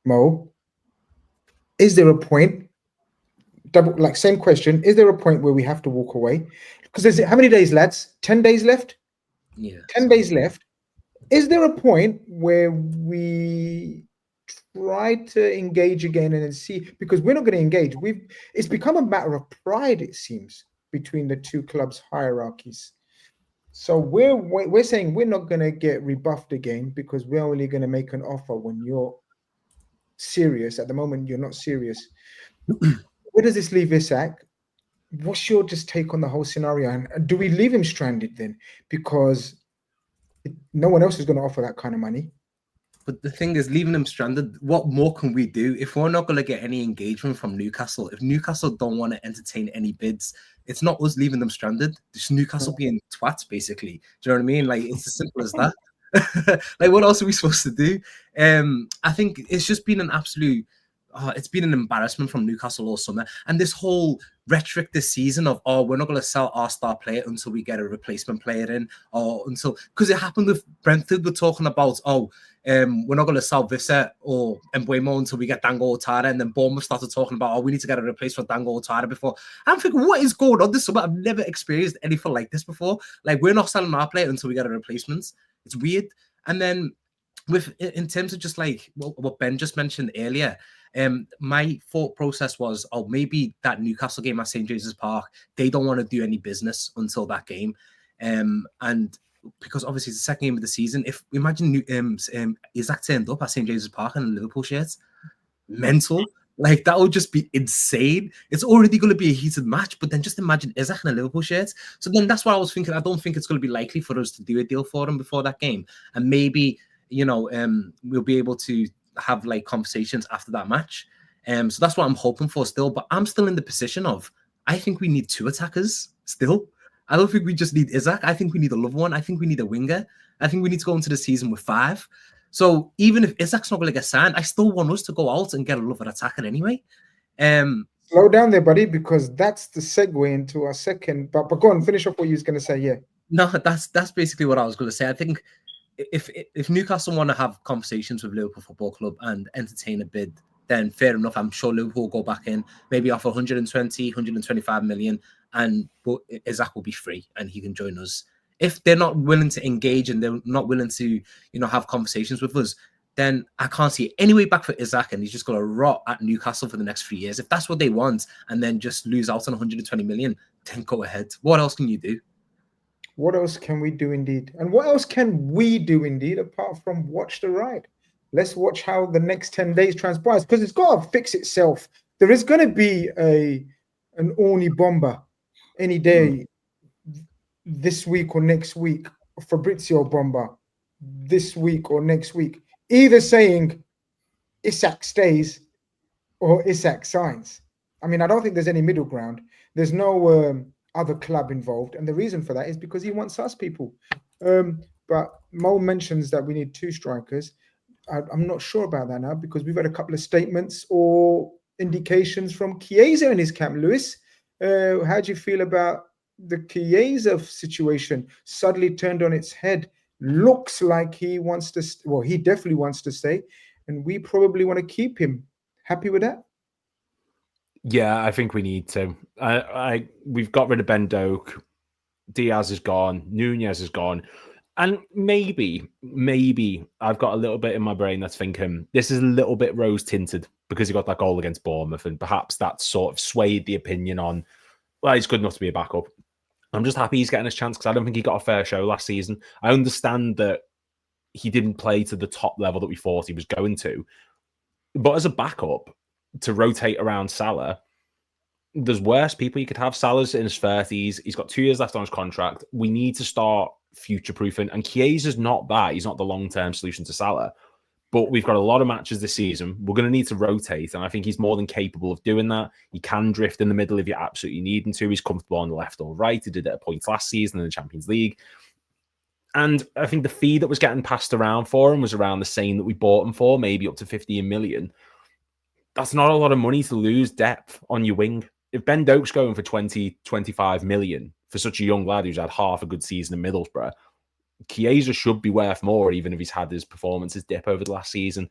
Mo, is there a point? Double, like, same question. Is there a point where we have to walk away? Because there's how many days, lads? 10 days left. Yeah. 10 days left. Is there a point where we try to engage again and then see? Because we're not going to engage. It's become a matter of pride, it seems, between the two clubs' hierarchies. So we're saying we're not going to get rebuffed again because we're only going to make an offer when you're serious. At the moment, you're not serious. Where does this leave Isak? What's your just take on the whole scenario? And do we leave him stranded then? Because no one else is going to offer that kind of money. But the thing is, leaving them stranded, what more can we do? If we're not going to get any engagement from Newcastle, if Newcastle don't want to entertain any bids, it's not us leaving them stranded. It's Newcastle being twats, basically. Do you know what I mean? Like, it's as simple as that. Like, what else are we supposed to do? I think it's just been an absolute... it's been an embarrassment from Newcastle all summer. And this whole rhetoric this season of, we're not going to sell our star player until we get a replacement player in, or until... Because it happened with Brentford. We're talking about, we're not going to sell Vissa or Mbeumo until we get Dango Ouattara, and then Bournemouth started talking about, we need to get a replacement for Dango Ouattara before. I'm thinking, what is going on this summer? I've never experienced anything like this before. Like, we're not selling our player until we get a replacement. It's weird. And then in terms of just like what Ben just mentioned earlier, my thought process was, maybe that Newcastle game at St. James's Park, they don't want to do any business until that game. And because obviously it's the second game of the season, if imagine Isak turned up at St. James's Park in a Liverpool shirt, mental. Like, that would just be insane. It's already going to be a heated match, but then just imagine Isak in a Liverpool shirt. So then that's what I was thinking. I don't think it's going to be likely for us to do a deal for him before that game. And maybe, we'll be able to have like conversations after that match. So that's what I'm hoping for still. But I'm still in the position of, I think we need two attackers still. I don't think we just need Isak. I think we need a love one. I think we need a winger. I think we need to go into the season with 5. So even if Isak's not going to get signed, I still want us to go out and get a love attacker anyway. Slow down there, buddy, because that's the segue into our second. But go on, finish off what you was going to say. Yeah. No, that's basically what I was going to say. I think if Newcastle want to have conversations with Liverpool Football Club and entertain a bid, then fair enough. I'm sure Liverpool will go back in, maybe offer 120, 125 million, and Isak will be free and he can join us. If they're not willing to engage and they're not willing to, have conversations with us, then I can't see any way back for Isak, and he's just going to rot at Newcastle for the next 3 years. If that's what they want, and then just lose out on 120 million, then go ahead. What else can you do? What else can we do indeed? And what else can we do indeed apart from watch the ride? Let's watch how the next 10 days transpires, because it's got to fix itself. There is going to be an Orny bomber any day this week or next week, Fabrizio bomber this week or next week, either saying Isak stays or Isak signs. I mean, I don't think there's any middle ground. There's no other club involved, and the reason for that is because he wants us people. But Mo mentions that we need 2 strikers. I'm not sure about that now, because we've had a couple of statements or indications from Chiesa in his camp. Lewis, how do you feel about the Chiesa situation? Suddenly turned on its head. Looks like he wants to. He definitely wants to stay, and we probably want to keep him. Happy with that? Yeah, I think we need to. We've got rid of Ben Doak. Diaz is gone. Nunez is gone. And maybe I've got a little bit in my brain that's thinking this is a little bit rose-tinted because he got that goal against Bournemouth, and perhaps that sort of swayed the opinion on, well, he's good enough to be a backup. I'm just happy he's getting his chance because I don't think he got a fair show last season. I understand that he didn't play to the top level that we thought he was going to. But as a backup, to rotate around Salah, there's worse people you could have. Salah's in his 30s. He's got 2 years left on his contract. We need to start future-proofing. And Chiesa's not that. He's not the long-term solution to Salah. But we've got a lot of matches this season. We're going to need to rotate. And I think he's more than capable of doing that. He can drift in the middle if you absolutely need him to. He's comfortable on the left or right. He did it at points last season in the Champions League. And I think the fee that was getting passed around for him was around the same that we bought him for, maybe up to 15 million. That's not a lot of money to lose depth on your wing. If Ben Doak's going for 20, 25 million for such a young lad who's had half a good season in Middlesbrough, Chiesa should be worth more, even if he's had his performances dip over the last season.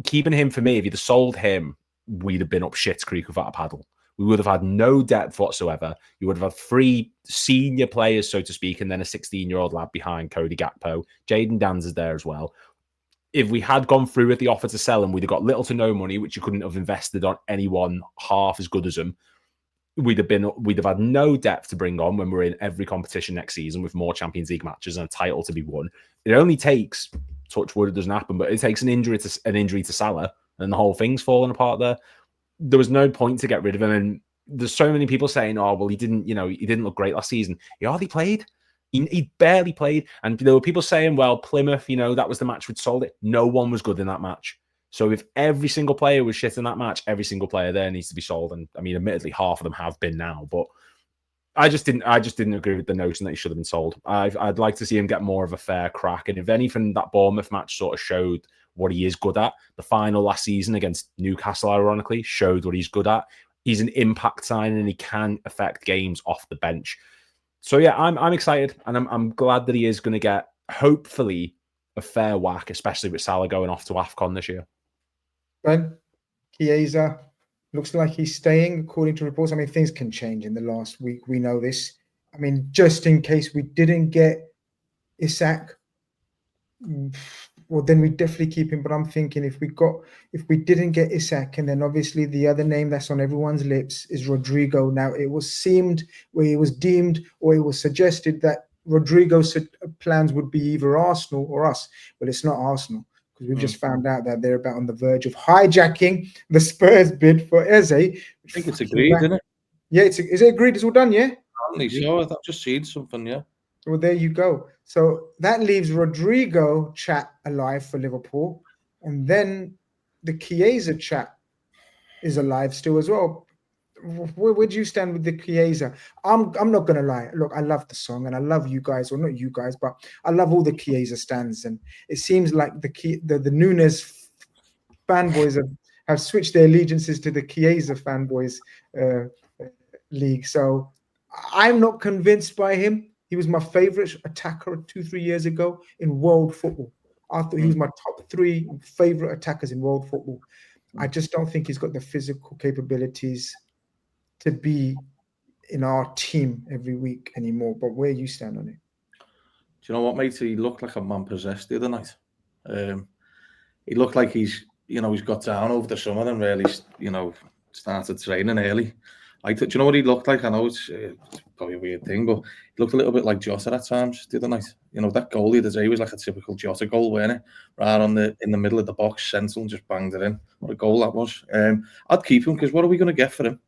keeping him for me, if you'd have sold him, we'd have been up shit's creek without a paddle. We would have had no depth whatsoever. You would have had 3 senior players, so to speak, and then a 16-year-old lad behind Cody Gakpo. Jaden Danzer's there as well. If we had gone through with the offer to sell him, we'd have got little to no money, which you couldn't have invested on anyone half as good as him. We'd have had no depth to bring on when we're in every competition next season with more Champions League matches and a title to be won. It only takes, touch wood, it doesn't happen, but it takes an injury to Salah, and the whole thing's falling apart there. There was no point to get rid of him, and there's so many people saying, "Oh, well, he didn't look great last season." He hardly played. He barely played, and there were people saying, "Well, Plymouth, that was the match we'd sold it." No one was good in that match. So if every single player was shit in that match, every single player there needs to be sold. And I mean, admittedly, half of them have been now, but I just didn't agree with the notion that he should have been sold. I'd like to see him get more of a fair crack. And if anything, that Bournemouth match sort of showed what he is good at. The final last season against Newcastle, ironically, showed what he's good at. He's an impact signing and he can affect games off the bench. So yeah, I'm excited, and I'm glad that he is going to get, hopefully, a fair whack, especially with Salah going off to AFCON this year. Ben, Chiesa looks like he's staying, according to reports. I mean, things can change in the last week. We know this. I mean, just in case we didn't get Isak, well, then we definitely keep him. But I'm thinking if we didn't get Isak, and then obviously the other name that's on everyone's lips is Rodrigo. Now, it was deemed or it was suggested that Rodrigo's plans would be either Arsenal or us. Well, it's not Arsenal, because we've just found out that they're about on the verge of hijacking the Spurs bid for Eze. I think it's agreed, isn't it? Yeah, is it agreed? It's all done, yeah? So I've just seen something, yeah. Well, there you go. So that leaves Rodrigo chat alive for Liverpool. And then the Chiesa chat is alive still as well. Where do you stand with the Chiesa? I'm not going to lie. Look, I love the song and I love you guys, or not you guys, but I love all the Chiesa stands. And it seems like the Nunes fanboys have switched their allegiances to the Chiesa fanboys league. So I'm not convinced by him. He was my favorite attacker 2-3 years ago in world football. I thought he was my top 3 favorite attackers in world football. I just don't think he's got the physical capabilities to be in our team every week anymore. But where you stand on it? Do you know what, mate? He looked like a man possessed the other night. He looked like he's got down over the summer and really, started training early. Do you know what he looked like? I know it's probably a weird thing, but he looked a little bit like Jota at times the other night. That goal the other day was like a typical Jota goal, wasn't it? Right in the middle of the box, central, and just banged it in. What a goal that was. I'd keep him, because what are we going to get for him?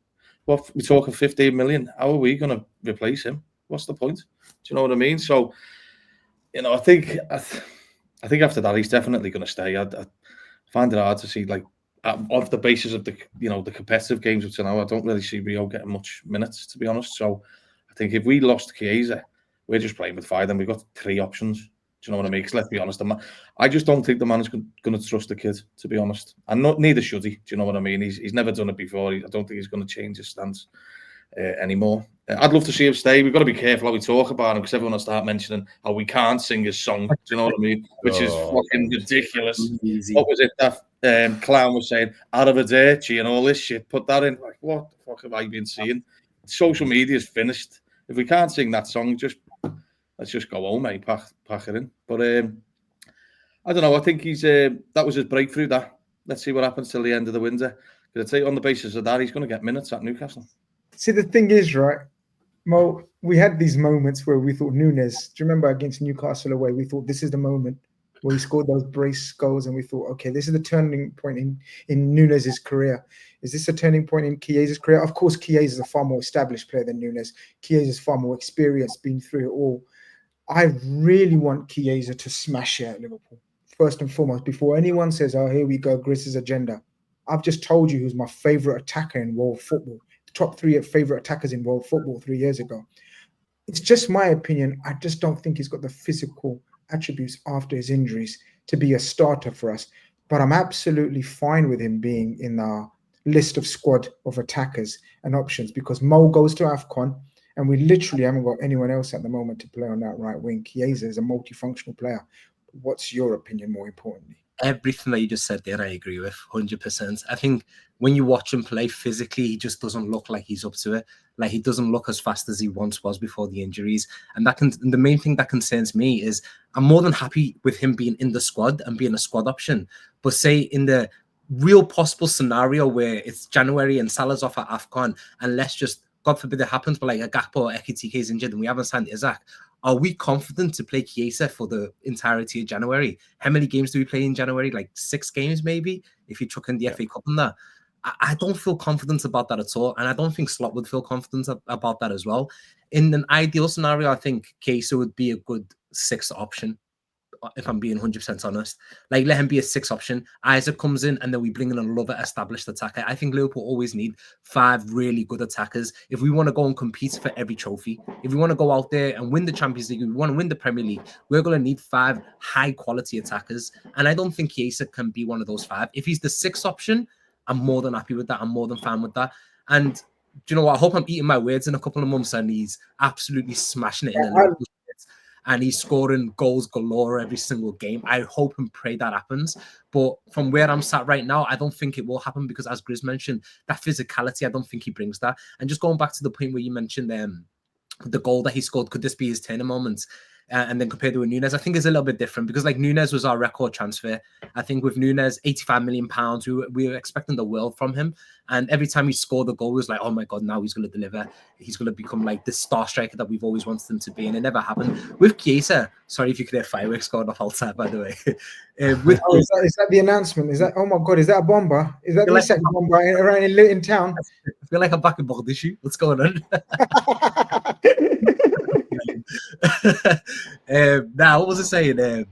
Well, we're talking 15 million. How are we going to replace him? What's the point? Do you know what I mean? So, I think after that, he's definitely going to stay. I find it hard to see, like, off the basis of the the competitive games up to now, I don't really see Rio getting much minutes, to be honest. So I think if we lost Chiesa, we're just playing with fire. Then we've got 3 options. Do you know what I mean? Because let's be honest, I just don't think the man is going to trust the kid, to be honest. And neither should he. Do you know what I mean? He's never done it before. I don't think he's going to change his stance anymore. I'd love to see him stay. We've got to be careful how we talk about him, because everyone will start mentioning how we can't sing his song. Do you know what I mean? Which is fucking ridiculous. Easy. What was it that Clown was saying? Arrivederci and all this shit. Put that in. Like, what the fuck have I been seeing? Social media is finished. If we can't sing that song, let's just go home, mate. Pack it in. But I don't know. I think that was his breakthrough. Let's see what happens till the end of the winter. Because I'd say on the basis of that, he's going to get minutes at Newcastle. See, the thing is, right, Mo, we had these moments where we thought Nunes, do you remember against Newcastle away, we thought this is the moment where he scored those brace goals, and we thought, okay, this is the turning point in Nunes' career. Is this a turning point in Chiesa's career? Of course, Chiesa is a far more established player than Nunes. Chiesa is far more experienced, been through it all. I really want Chiesa to smash it at Liverpool, first and foremost, before anyone says, oh, here we go, Gris's agenda. I've just told you who's my favorite attacker in world football. Top 3 favorite attackers in world football 3 years ago. It's just my opinion. I just don't think he's got the physical attributes after his injuries to be a starter for us. But I'm absolutely fine with him being in our list of squad of attackers and options, because Mo goes to AFCON and we literally haven't got anyone else at the moment to play on that right wing. Chiesa is a multifunctional player. What's your opinion more importantly? Everything that you just said there, I agree with 100%. I think when you watch him play physically, he just doesn't look like he's up to it. Like he doesn't look as fast as he once was before the injuries. And the main thing that concerns me is I'm more than happy with him being in the squad and being a squad option. But say in the real possible scenario where it's January and Salah's off at AFCON, and let's just, God forbid it happens, but like a Gakpo or Ekitike is injured and we haven't signed Isaac, are we confident to play Chiesa for the entirety of January? How many games do we play in January? Like 6 games, maybe, if you chuck in the FA Cup and that. I don't feel confident about that at all. And I don't think Slot would feel confident about that as well. In an ideal scenario, I think Chiesa would be a good 6th option, if I'm being 100% honest. Like, let him be a 6th option. Isaac comes in, and then we bring in another established attacker. I think Liverpool always need 5 really good attackers if we want to go and compete for every trophy. If we want to go out there and win the Champions League, we want to win the Premier League, we're going to need 5 high-quality attackers. And I don't think Chiesa can be one of those 5. If he's the 6th option, I'm more than happy with that. I'm more than fine with that. And do you know what? I hope I'm eating my words in a couple of months and he's absolutely smashing it in a Liverpool and he's scoring goals galore every single game. I hope and pray that happens. But from where I'm sat right now, I don't think it will happen because, as Grizz mentioned, that physicality, I don't think he brings that. And just going back to the point where you mentioned the goal that he scored, could this be his turning moment? And then compared to a Nunes, I think is a little bit different because like Nunes was our record transfer. I think with Nunes, £85 million, we were expecting the world from him. And every time he scored the goal, it was like, oh my God, now he's going to deliver. He's going to become like the star striker that we've always wanted him to be. And it never happened. With Chiesa, sorry if you could hear fireworks going off outside, by the way. Is that the announcement? Is that, oh my God, is that a bomber? Is that the second bomber around in town? I feel like I'm back in Mogadishu. What's going on? What was I saying?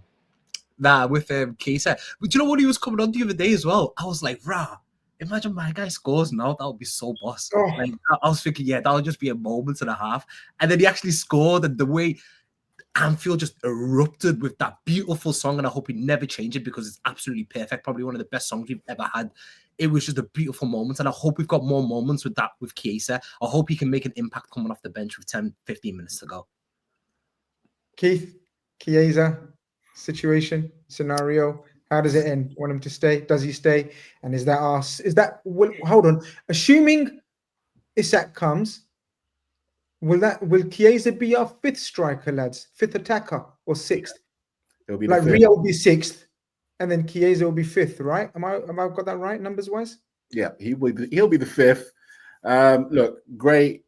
With Chiesa. But you know what, he was coming on the other day as well? I was like, rah, imagine my guy scores now. That would be so boss. Oh. Like, I was thinking, yeah, that would just be a moment and a half. And then he actually scored, and the way Anfield just erupted with that beautiful song, and I hope he never change it because it's absolutely perfect. Probably one of the best songs we've ever had. It was just a beautiful moment, and I hope we've got more moments with that with Chiesa. I hope he can make an impact coming off the bench with 10, 15 minutes to go. Keith, Chiesa, situation, scenario, how does it end? Want him to stay? Does he stay? And is that us? Hold on. Assuming Isak comes, will Chiesa be our 5th striker, lads? 5th attacker or 6th? It'll be like the 5th. Rio will be 6th, and then Chiesa will be 5th, right? Am I got that right, numbers wise? Yeah, he'll be the 5th. Look, great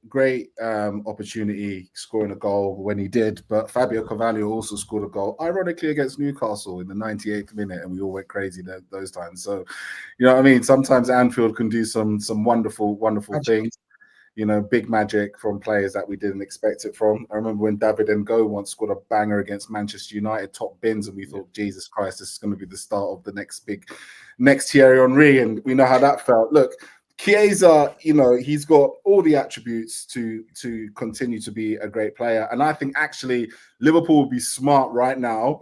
opportunity scoring a goal when he did, but Fabio Carvalho also scored a goal, ironically against Newcastle in the 98th minute, and we all went crazy those times. So, you know what I mean? Sometimes Anfield can do some wonderful things. You know, big magic from players that we didn't expect it from. I remember when David Ngo once scored a banger against Manchester United, top bins, and we thought, Jesus Christ, this is going to be the start of the next Thierry Henry, and we know how that felt. Look, Chiesa, you know, he's got all the attributes to continue to be a great player. And I think actually Liverpool will be smart right now.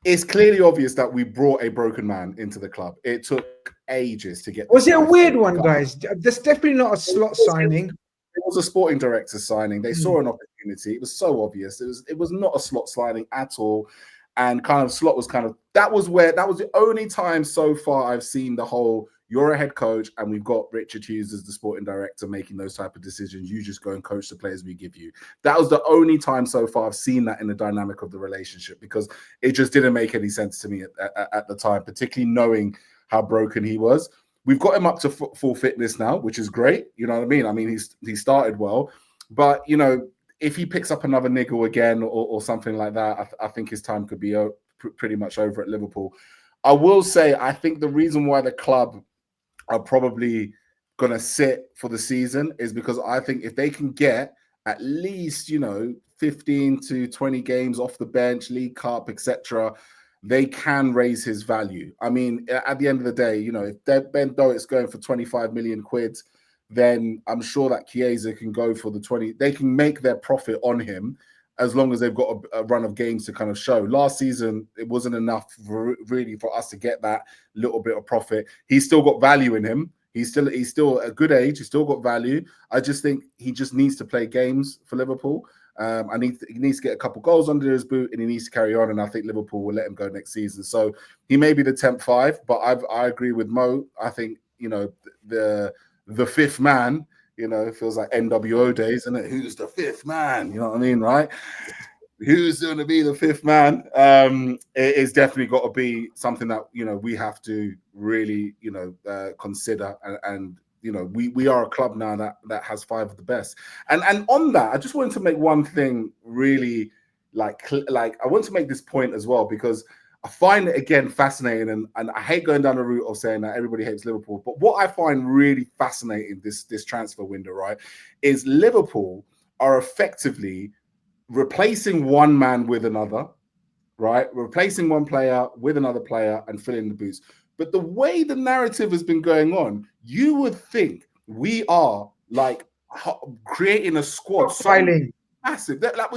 It's clearly obvious that we brought a broken man into the club. It took ages to get. Was it a weird one, guys? There's definitely not a Slot signing. It was a sporting director signing. They saw an opportunity. It was so obvious. It was not a Slot signing at all. And kind of Slot was that was the only time so far I've seen the whole, you're a head coach and we've got Richard Hughes as the sporting director making those type of decisions. You just go and coach the players we give you. That was the only time so far I've seen that in the dynamic of the relationship, because it just didn't make any sense to me at the time, particularly knowing how broken he was. We've got him up to full fitness now, which is great. You know what I mean? I mean, he started well, but you know, if he picks up another niggle again or something like that, I think his time could be pretty much over at Liverpool. I will say, I think the reason why the club are probably going to sit for the season is because I think if they can get at least, 15 to 20 games off the bench, League Cup, etc., they can raise his value. I mean, at the end of the day, if Ben Doett's going for 25 million quid, then I'm sure that Chiesa can go for the 20. They can make their profit on him as long as they've got a run of games to kind of show. Last season, it wasn't enough really for us to get that little bit of profit. He's still got value in him. He's still a good age. He's still got value. I just think he just needs to play games for Liverpool. He needs to get a couple goals under his boot, and he needs to carry on. And I think Liverpool will let him go next season. So he may be the 10th 5, but I agree with Mo. I think, you know, the fifth man, you know, it feels like NWO days, isn't it? Who's the fifth man? You know what I mean, right? Who's going to be the fifth man? It's definitely got to be something that, you know, we have to really, you know, consider. And you know, we are a club now that has 5 of the best. And on that, I just wanted to make one thing really like I want to make this point as well, because I find it again fascinating, and I hate going down the route of saying that everybody hates Liverpool. But what I find really fascinating this transfer window, right, is Liverpool are effectively replacing one man with another, right? Replacing one player with another player and filling the boots. But the way the narrative has been going on, you would think we are like creating a squad so massive. That's like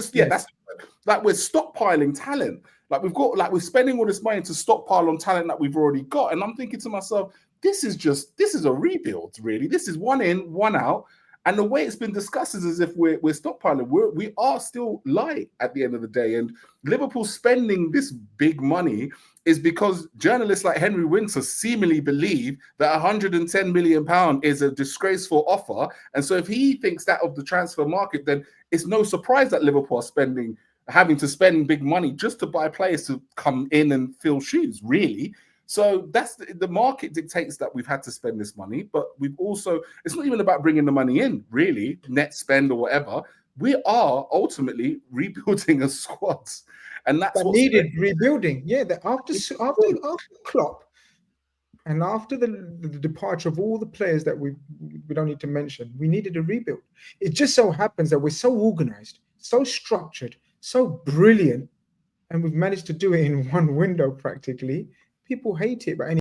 we're stockpiling talent. Like we're spending all this money to stockpile on talent that we've already got. And I'm thinking to myself, this is a rebuild, really. This is one in, one out. And the way it's been discussed is as if we're stockpiling. We are still light at the end of the day. And Liverpool spending this big money is because journalists like Henry Winter seemingly believe that £110 million is a disgraceful offer. And so if he thinks that of the transfer market, then it's no surprise that Liverpool are having to spend big money just to buy players to come in and fill shoes, really. So that's the market dictates that we've had to spend this money, but we've also, it's not even about bringing the money in, really, net spend or whatever. We are ultimately rebuilding a squad. And that's what needed rebuilding. Yeah, after Klopp and after the departure of all the players that we don't need to mention, we needed a rebuild. It just so happens that we're so organized, so structured, so brilliant, and we've managed to do it in one window practically. People hate it, but anyway.